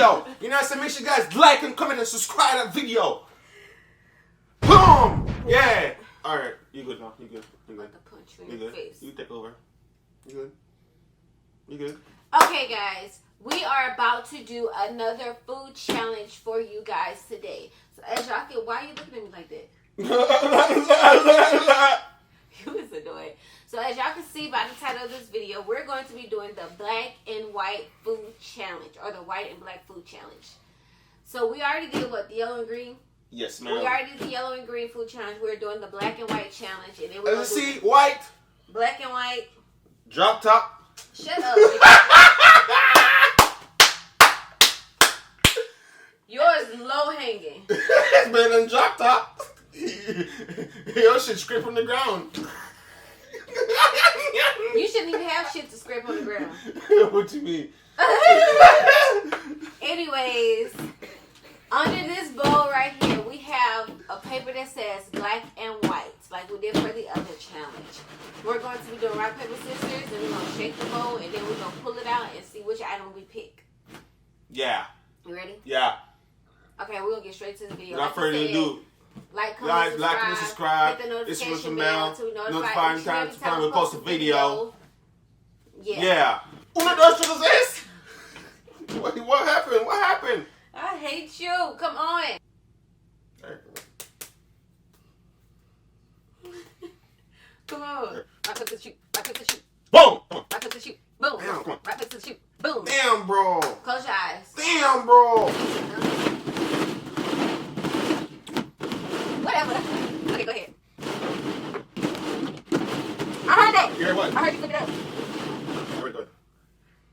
video. You know what I'm saying? Make sure you guys like and comment and subscribe to that video. Boom! Yeah. All right. You good now? You good? You good? I'm about to punch you in your face. You take over. You good? You good? Okay, guys. We are about to do another food challenge for you guys today. So as y'all can, why are you looking at me like that? You was annoying. So as y'all can see by the title of this video, we're going to be doing the black and white food challenge, or the white and black food challenge. So we already did what, the yellow and green? Yes, ma'am. We already did the yellow and green food challenge. We're doing the black and white challenge, and then we're Let's see, white, black and white. drop top. Shut up. Yours low hanging. It's better than drop top. Your shit scrape on the ground. You shouldn't even have shit to scrape on the ground. What you mean? Anyways, under this bowl right here, we have a paper that says black and white, like we did for the other challenge. We're going to be doing rock, paper, scissors, and we're going to shake the bowl, and then we're going to pull it out and see which item we pick. Yeah. You ready? Yeah. Okay, we're going to get straight to the video. Without further ado. Like, comment, subscribe, hit the notification bell bell, to be notify notified time we post a video. Yeah. Uno, dos, tres, es. What happened? What happened? I hate you. Come on. Come on. Rock, paper, shoot. Rock, paper, shoot. Boom. Rock, paper, shoot. Boom. Damn, come on. Rock, paper, shoot. Boom. Damn, bro. Close your eyes. Damn, bro. Whatever. Okay, go ahead. I heard that. You heard what? I heard you look it up. Very good.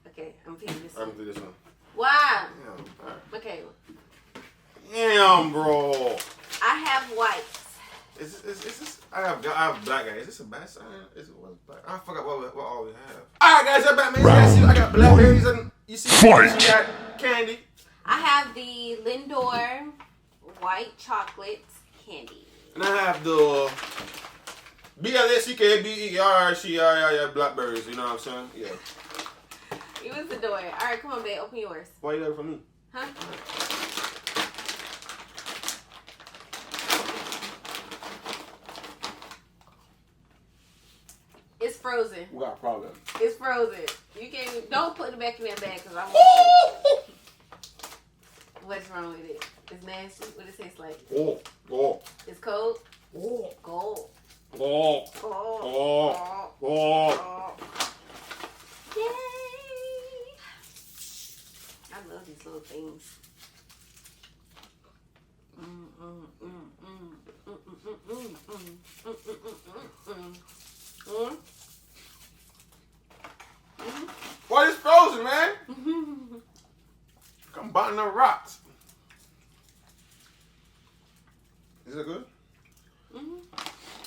Okay, I'm picking this I'm one. gonna do this one. Why? Damn. All right. Okay. Damn, bro. I have whites. Is this? I have black guy. Is this a bad sign? Is it what's black? I forgot what all we have. All right, guys, I'm back, man. I got blackberries and you see, you got candy. I have the Lindor white chocolate candy. And I have the BLSCKBERCII blackberries. You know what I'm saying? Yeah. You was annoying. All right, come on, babe. Open yours. Why you got it for me? Huh? It's frozen. We got a problem. It's frozen. You can't. Don't put it back in that bag because I want. What's wrong with it? It's nasty. What it tastes like? Oh. It's cold. Oh. Cold. Oh. Oh. Oh. Oh. Oh. Yay! I love these little things. What is frozen, man? Come biting the rocks. Is it good?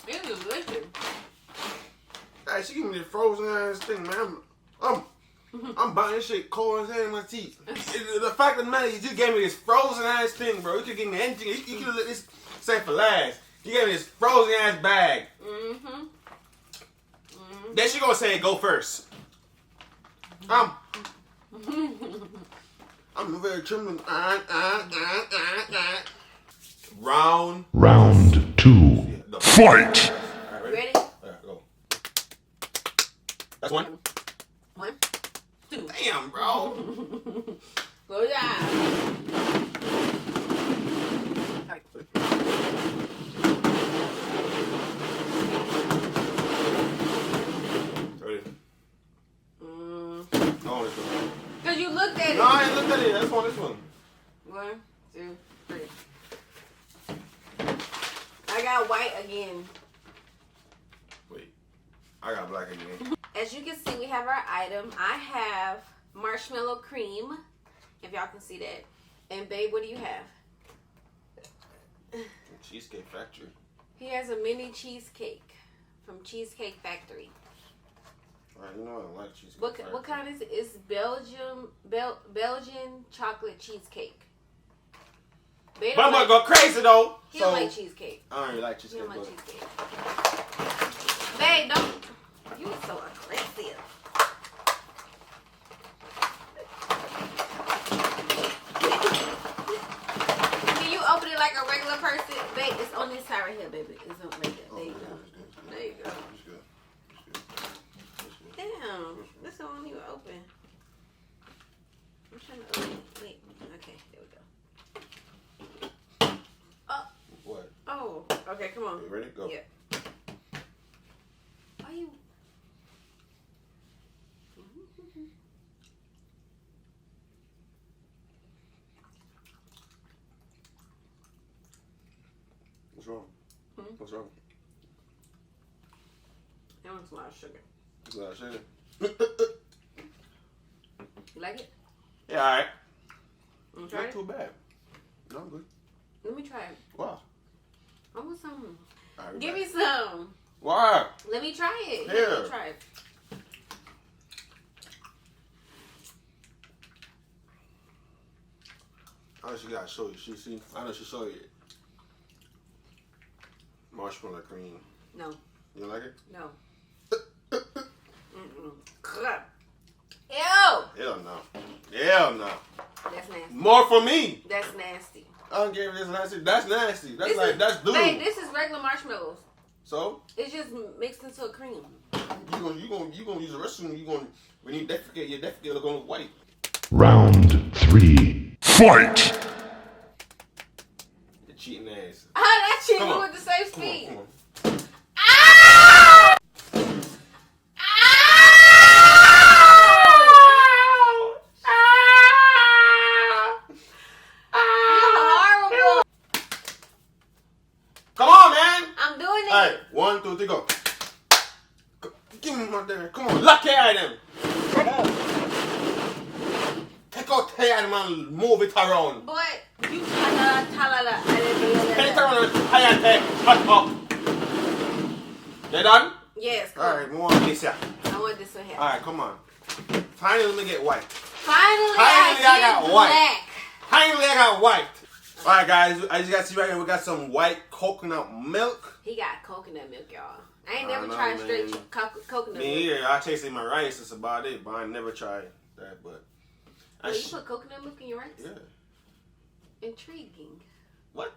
It is delicious. Hey, she give me the frozen ass thing, man. I'm biting this shit cold as hell in my teeth. The fact of the matter, you just gave me this frozen ass thing, bro. You could give me anything. You could have let this say for last. You gave me this frozen ass bag. Then she gonna say go first. I'm very trembling. Round 2. Fight! Alright, Ready? Alright, go. That's one. 1, 2. Damn, bro. Go down. Ready? Oh, this one. Because you looked at it. No, I ain't looked at it. That's one. This one. 1, 2, 3. I got white again. Wait. I got black again. As you can see, we have our item. I have marshmallow cream, if y'all can see that. And babe, what do you have? Cheesecake Factory. He has a mini cheesecake from Cheesecake Factory. Alright, you know I don't like cheesecake. What kind is it? It's Belgian chocolate cheesecake. Babe But I'm gonna go crazy though. He don't like cheesecake. I don't really like He cheesecake. don't like cheesecake. Babe, don't. You are so aggressive. purse it. Babe, it's on this side right here, baby. It's on right there. There you go. There you go. Damn, this one won't even open. I'm trying to open it. Wait. Okay, there we go. Oh. What? Oh. Okay, come on. You ready? Go. Yeah. Why you? What's wrong? What's wrong? That one's a lot of sugar. It's a lot of sugar. You like it? Yeah, alright. Want to try Not it? too bad. No, I'm good. Let me try it. Wow. I want some. Alright, Give me some. Why? Let me try it. Here. Let me try it. I know she gotta show you. She see. I know she show you. Marshmallow cream. No. You don't like it? No. Crap. Ew. Hell no. Hell no. That's nasty. More for me. That's nasty. I don't care if it's nasty. That's nasty. That's This like is, that's doodle. Babe, this is regular marshmallows. So It's just mixed into a cream. you gonna use the restroom. When you defecate, your defecate gonna look white. Round 3. Fight! You're cheating ass. Ah, that shit Come you on. with the same Come speed. on, come on. Ah! Horrible. Come on, man. I'm doing it. All right, 1, 2, 3, go. Give me my dinner. Come on, lucky item. Take out the item and move it around. But you talala. Take it around and tie it there. Shut up. You done? Yes. Cool. All right, move on this here. I want this one here. All right, come on. Finally, let me get white. Finally, I I got get white. black. Finally, I got white. All right, guys. As you guys see right here, we got some white coconut milk. He got coconut milk, y'all. I ain't I never know, tried man. straight coconut Me milk. either. I tasted my rice. That's about it. But I never tried that. But Oh, you put coconut milk in your rice? yeah. Intriguing. What?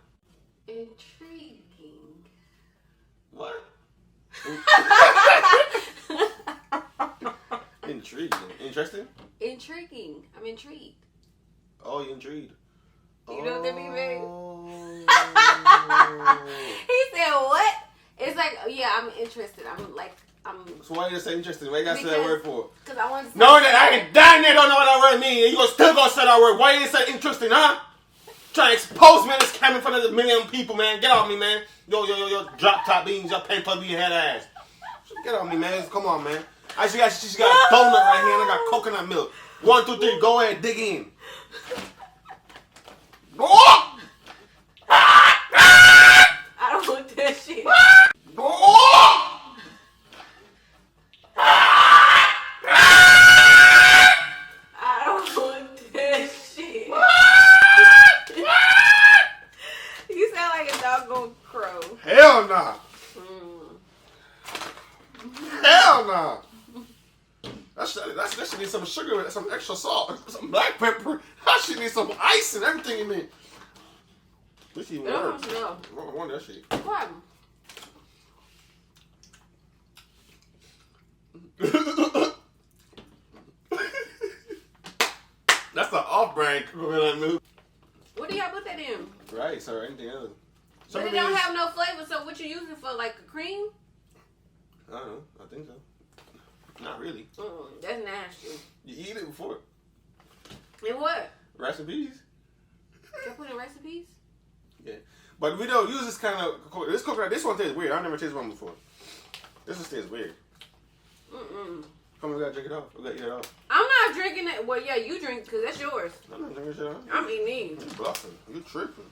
Intriguing. What? Intriguing. Interesting? Intriguing. I'm intrigued. Oh, you intrigued. You know what that mean, babe? Oh. He said, what? It's like, yeah, I'm interested. I'm. So why you say interesting? Why you gotta say that word for? Because I want to. No, that I damn near don't know what that word means. And you still gonna say that word. Why you say interesting, huh? Trying to expose me on this camera in front of a million people, man. Get off me, man. Yo, drop top beans, your paint puppy head ass. Get off me, man. Come on, man. She got a donut right here and I got coconut milk. 1, 2, 3, go ahead, dig in. Oh! I don't want that shit. Oh! I don't want that shit. You sound like a doggone crow. Hell nah. Hell nah. That should need some sugar, some extra salt, some black pepper. That should need some ice and everything in it. This even worse. I don't want that shit. What? That's an off-brand coconut milk. What do y'all put that in? Rice or anything else. But it don't have no flavor, so what you using for, like a cream? I don't know. I think so. Not really. That's nasty. You eat it before. And what? Rice and peas. You put in recipes? Yeah. But we don't use this kind of coconut. This coconut, this one tastes weird. I've never tasted one before. This one tastes weird. Come on, we gotta drink it off. We gotta eat it off. I'm not drinking it. Well, yeah, you drink because that's yours. I'm not drinking shit off. I'm eating these. You bluffing. You tripping.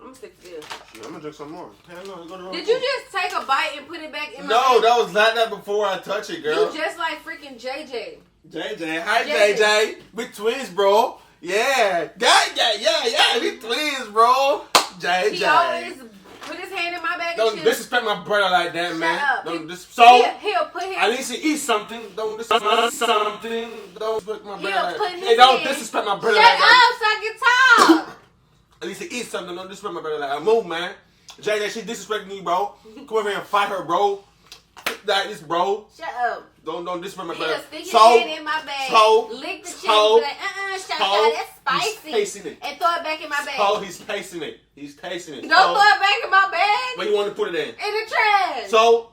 I'm sick of this. Shit, I'm gonna drink some more. Hell no, go to the wrong Did you food. just take a bite and put it back in my No, face? that was like that before I touch it, girl. You just like freaking JJ. JJ, hi JJ. JJ. We twins, bro. Yeah. Yeah. We twins, bro. JJ. He always put his hand in my bag Don't of chips. disrespect my brother like that, man. up. Don't He'll put his... at least he eats something. Don't disrespect something. Don't disrespect my brother He'll like put that. his Hey, don't hand- disrespect my brother Shut like that. up so I can talk. At least to eat something. Don't disrespect my brother. Like, move, man. JJ, she disrespecting me, bro. Come over here and fight her, bro. Like this, bro. Shut up. Don't disrespect my He'll brother. stick his hand in my bag, lick the chicken, be like, Shasha, that's spicy. He's tasting it. And throw it back in my bag. So he's tasting it. He's tasting it. Don't throw it back in my bag. Where you want to put it in? In the trash. So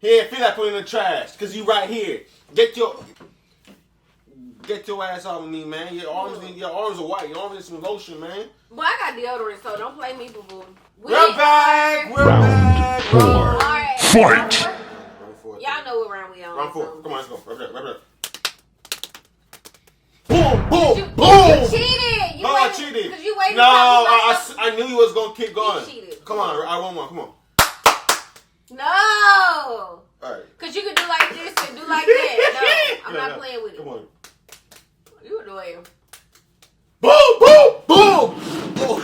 he ain't feel like putting it in the trash because you right here. Get your ass off of me, man. Your arms are white. Your arms need some lotion, man. Boy, I got deodorant, so don't play me, boo-boo. We're back. We're Round back. 4. All right. Fight. Y'all know what round we on. Round 4. so. Come on, let's go. Right there. Boom, boom, You boom. cheated. No, I cheated. Because you waited. No, I knew you was gonna keep going. You cheated. Come on, I want one. Come on. No. All right. Because you could do like this and do like that. No, I'm not playing with it. Come on. You annoying. Boom, boom, boom. Oh,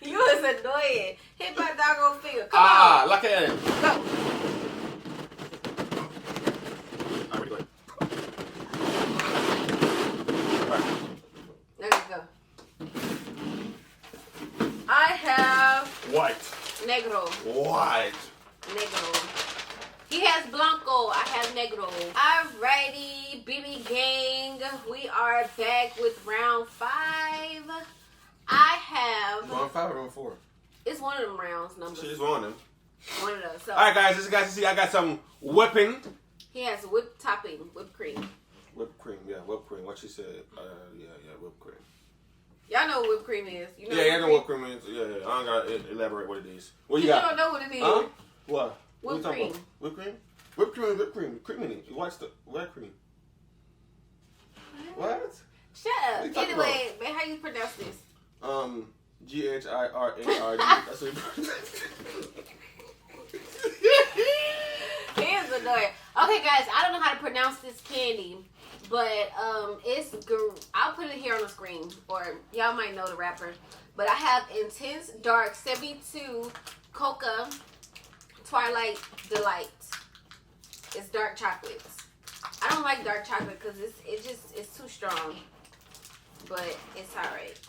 You was annoying. Hit my doggone finger. Come on. look at it. Go. All right, go ahead. There you go. I have White. negro. White. Negro. He has blanco. I have negro. Alrighty, BB gang. We are back with round 5. I have. Round 5 or round 4? It's one of them rounds numbers. She's one of them. One of those. So All right, guys. As you guys can see, I got some whipping. he has whipped topping, whipped cream. Whipped cream, yeah, whipped cream. What she said, yeah, whipped cream. Y'all know what whipped cream is. You know Yeah, I know what cream is. Yeah. I don't gotta elaborate what it is. What you You got? don't know what it is. Huh? What? What Whipped you talking cream. about? Whipped cream? Whipped cream is whipped cream. Cream in it. You watch the whipped cream. What? Shut up. What you talking Anyway, man, how you pronounce this? GHIRARD. That's what He is annoying. Okay, guys, I don't know how to pronounce this candy, but I'll put it here on the screen, or y'all might know the rapper. But I have Intense Dark 72 Coca Twilight Delight. It's dark chocolates. I don't like dark chocolate because it's too strong, but it's alright.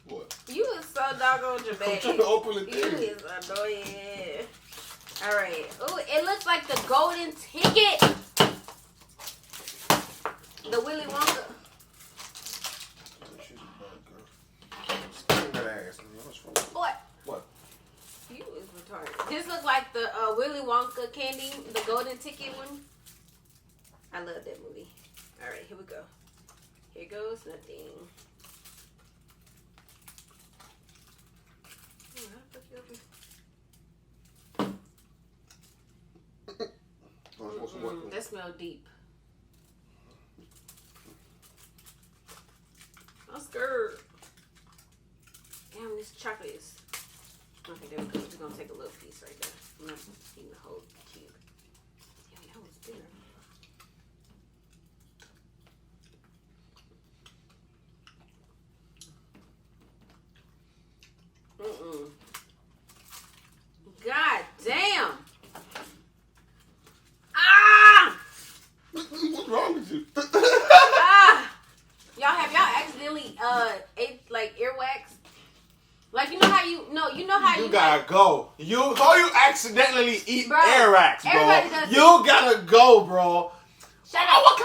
What? You is so doggone dramatic. I'm trying to open the You thing. is annoying. Alright. Oh, it looks like the golden ticket. The Willy Wonka. She's a bad girl. Spin that ass, man. What's wrong? What? What? You is retarded. This looks like the Willy Wonka candy, the golden ticket one. I love that movie. Alright, here we go. Here goes nothing. Oh, how the fuck you open? That smells deep. I'm scared. Damn, this chocolate is. Okay, there we go. We're just gonna take a little piece right there. I'm not eating the whole cube. Yeah, that was thinner. God damn. Ah! What's wrong with you? Ah! Have y'all accidentally ate like earwax? Like you know how you gotta go. How you accidentally eat Bro, Airax, everybody bro? does You gotta go, bro. Shut Oh, up. what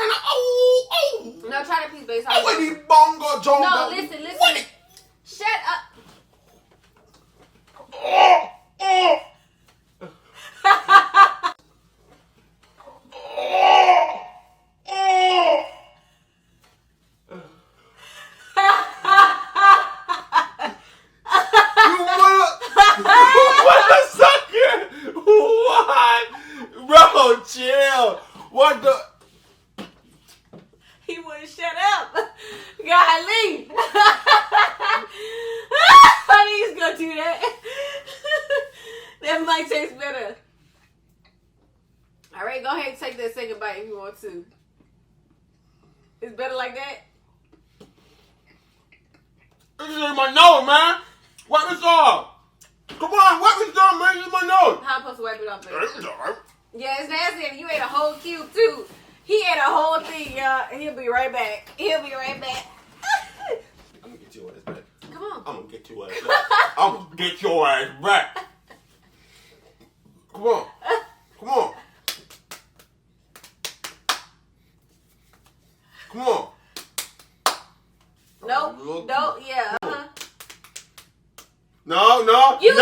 kind of No, try to piece base. I want to bongo jongo. No, listen. What? Shut up. Bro, chill. What the? He wouldn't shut up. Golly. I knew he was gonna do that. That might taste better. All right, go ahead and take that second bite if you want to. It's better like that. This is in my nose, man. Wipe this off. Come on, wipe this off, man. This is my nose. How am I supposed to wipe it off, baby? It's all right. Yeah, it's nasty. And you ate a whole cube too. He ate a whole thing, y'all. And he'll be right back. He'll be right back. I'm gonna get your ass back. Come on. I'm gonna get your ass back. I'm gonna get your ass back. Come on. Come on. Come on. Nope. Look. Nope. Yeah. Uh-huh. No. You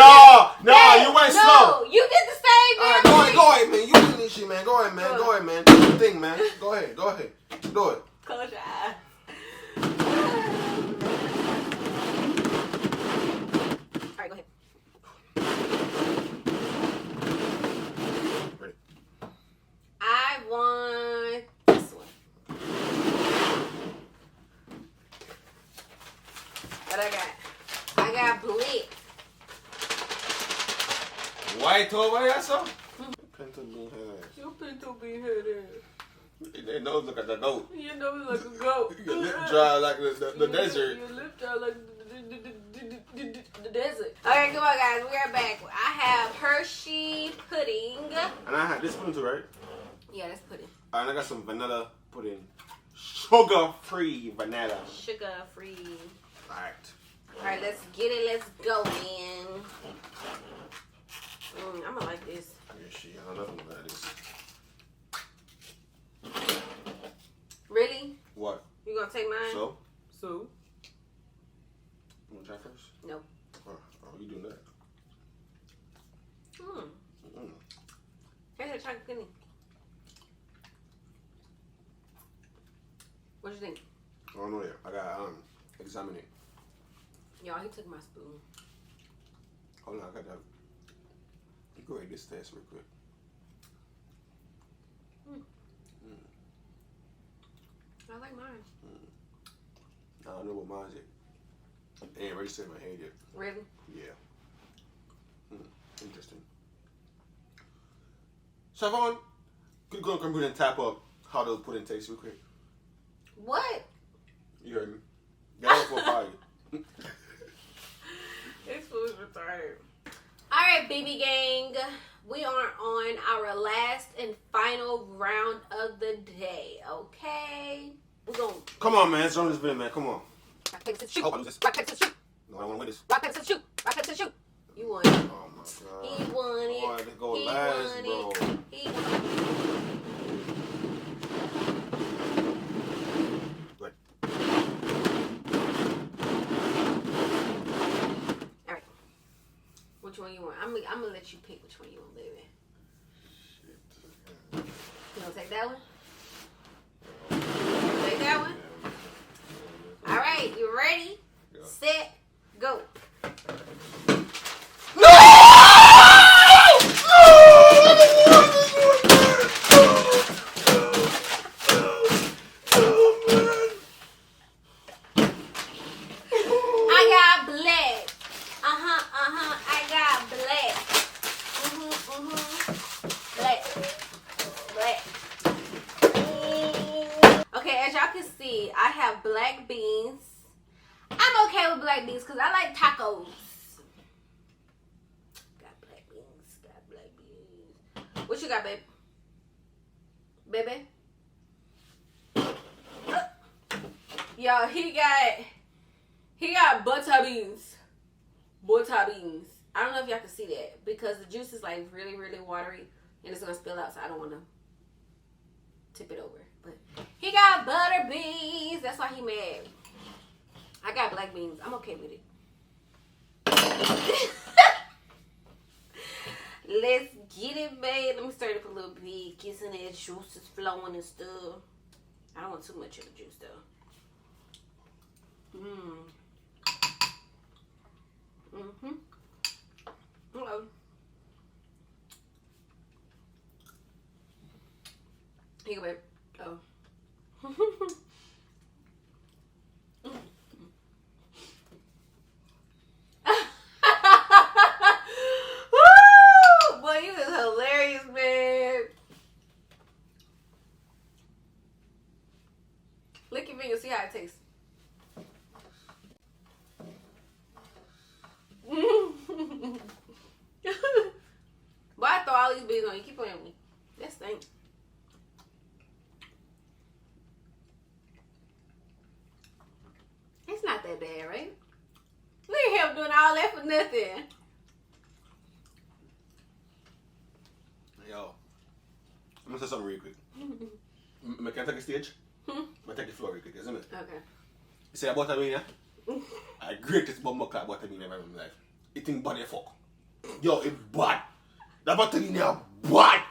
went no, slow. you did the same All right, damn go thing. ahead, man. You doing this shit, man. Go ahead, man. Go ahead, man. Do your thing, man. Go ahead. Do it. Close your eyes. All right, go ahead. Ready. I want this one. What I got? I got Blick. White over here, so? Pinto bean head ass. Your pinto bean head ass. Their nose look like a goat. Your nose like a goat. Your lip dry like the desert. Your lip dry like the desert. Alright, come on, guys. We are back. I have Hershey pudding. And I had this pudding too, right? Yeah, that's pudding. And I got some vanilla pudding. Sugar-free vanilla. Sugar-free. Alright. Alright, let's get it. Let's go, man. I'm gonna like this. Yeah, shit. I don't know nothing about this. Really? What? You gonna take mine? So? So? You want to try first? No. Oh, you doing that? Here's a chocolate penny. What you think? I don't know yet. I got examine it. Y'all, he took my spoon. Hold on, I got that. Grade this test real quick. I like mine. I don't know what mine's yet. It ain't registered in my head yet. Really? Yeah. Interesting. Siobhan, could you go on the computer and type up how the pudding tastes real quick? What? You heard me. Get out for fire. This food's retarded. Alright, BB gang. We are on our last and final round of the day, okay? We're going to Come on, man. Let's run this video, man. Come on. rock, paper, scissors, shoot. Oh, I lose this. Rock, paper, scissors, shoot. No, I want to win this. Rock, paper, scissors, shoot. Rock, paper, scissors, shoot. You won. Oh, my God. He won it. Boy, let's go He last, won bro. it. He won it. Good. Alright. Which one you want? I'm gonna let you pick which one you want, baby. Shit. You gonna take that one? Take that one? Alright, you ready? Yeah. Set, go. I got black. I got black. Black. Okay, as y'all can see, I have black beans. I'm okay with black beans because I like tacos. Got black beans. What you got, babe? Baby? Y'all, he got butter beans. Butter beans. I don't know if y'all can see that because the juice is like really, really watery and it's gonna spill out, so I don't want to tip it over. But he got butter beans. That's why he mad. I got black beans. I'm okay with it. Let's get it, babe. Let me stir it up a little bit. Get some of that juice is flowing and stuff. I don't want too much of the juice though. Uh-oh. Here you go, babe. Oh. Woo! Boy, you was hilarious, man. Lick your finger, see how it tastes. all that for nothing. Yo, I'm gonna say something real quick. Can I take a stage? I'm gonna take the floor real quick, isn't it? Okay. You say about me, I greatest bomb clock about me ever in my life. It think body fuck. Yo, it bad. That butter me now bad.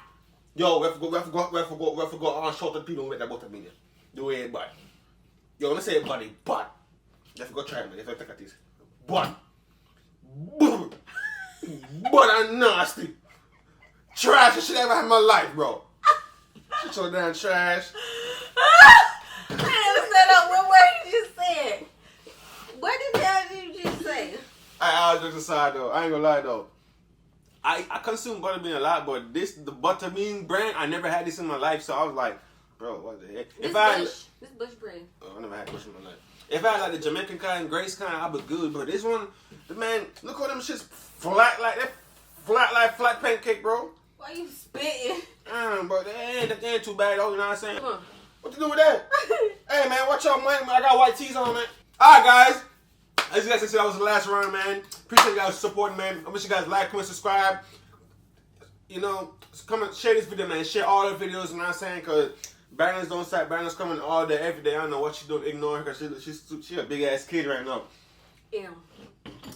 Yo, we forgot on shorter people with that butter me. The way it bad. Yo, when I say body bad, you have to go try it, man. You have to take a taste. Bad. Bad and nasty. Trash shit I ever had in my life, bro. Shit so damn trash. I never set up. What word you just said? What the hell did you just say? I was just aside though. I ain't gonna lie though. I consume butterbean a lot, but the butterbean brand, I never had this in my life, so I was like, bro, what the heck? This Bush bread. Oh, I never had Bush in my life. If I had like the Jamaican kind, Grace kind, I'd be good, but this one, the man, look at them shits flat like that, flat pancake, bro. Why you spitting? Bro, they ain't too bad though, you know what I'm saying? Huh. What to do with that? Hey man, watch out, man. I got white tees on, man. Alright, guys. As you guys can see, that was the last round, man. Appreciate you guys supporting, man. I wish you guys like, comment, subscribe. You know, comment, share this video, man. Share all the videos, you know what I'm saying? Because Banners don't stop. Banners coming all day, every day. I don't know what she doing. Ignore her because she's a big ass kid right now. Ew.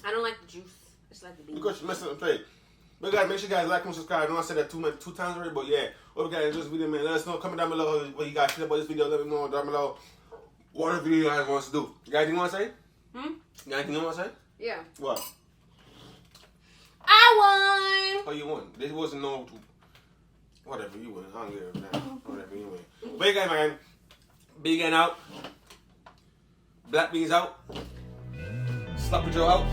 I don't like the juice. I just like the beans. Because she's messing up the plate. But guys, make sure you guys like, comment, subscribe. I know I said that two times already, but yeah. Hope you guys enjoy this video, man. Let us know. Comment down below what you guys feel about this video. Let me know down below what the video you guys want us to do. You got anything you want to say? You got anything you want to say? Yeah. What? I won. Oh, you won. This wasn't no... Whatever, you win. I don't give a damn. Whatever, you win. But again, man. Big N out. Black Beans out. Sloppy Joe out.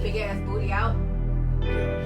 Big ass booty out. Yeah.